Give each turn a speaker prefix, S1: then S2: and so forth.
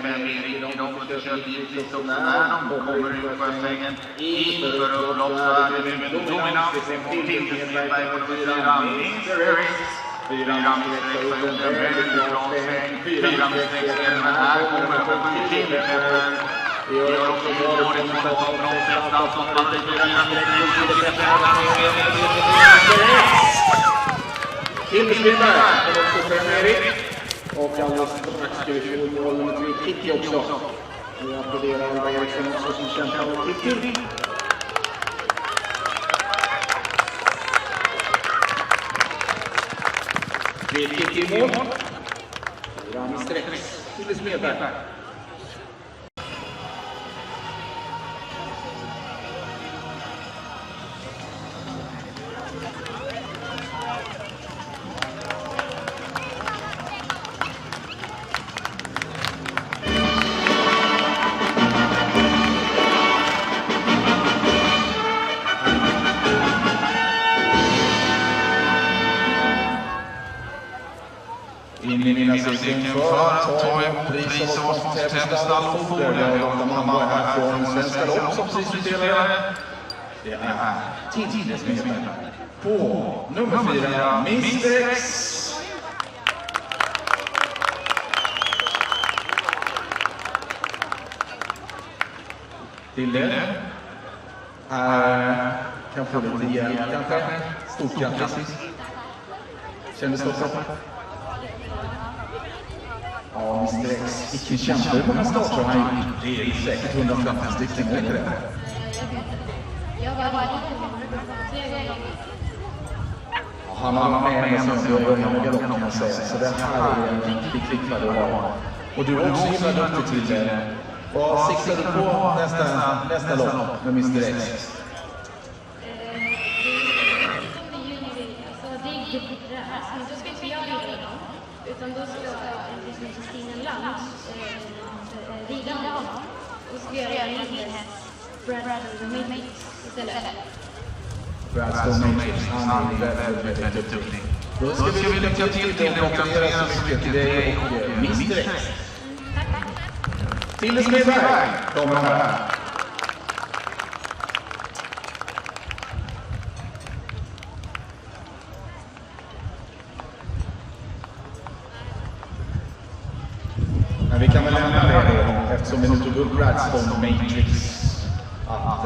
S1: 5 Erik, de försöker givetvis också när de kommer ut på svängen inför upploppsvärden med dominans från Tindersmedberg på nummer 4 Mr. X. 4 Mr. X har gjort en väldigt bra sväng. 4 Mr. X även här kommer över 7 kilometer. Det gör också målet från det topploppet som passar för 4 Mr. X. Tindersmedberg kommer också 5 Erik. Och alldeles strax ska vi få mål nummer 3 Kitty också. Vi applåderar Alva Eriksson också som kämpar av Kitty. Det är Kitty i mål. Rami Sträcks till Smedberg.
S2: In i mina cykeln för att ta emot pris av oss från Täbstall och Foder. De andra här från Svenska Lopp som prisutdelare. Det är Tindersmedberg på nummer 4 Mr. X. Till det kan få lite hjälp kanske. Stort grattis. Kändes det också? Ja, Mr. X. Vilken kämpa på den starten har han gjort. Det är säkert 150 stycken, är det? Han har med en som jag börjar med galopp kan man säga. Så det här är en riktig klippad att ha. Och du är också himla duktig till det. Vad siktar du på nästa lopp med Mr. X?
S3: Utan då ska Kristina Land rida honom och ska göra en liten häst Bradstone Matrix istället.
S2: Bradstone Matrix, han är väldigt duktig. Då ska vi lycka till det och gratulera så mycket till dig och Mr. X. Tindersmedberg kommer här. Men vi kan väl lämna det då, eftersom vi nu tog upp Bradstone Matrix, att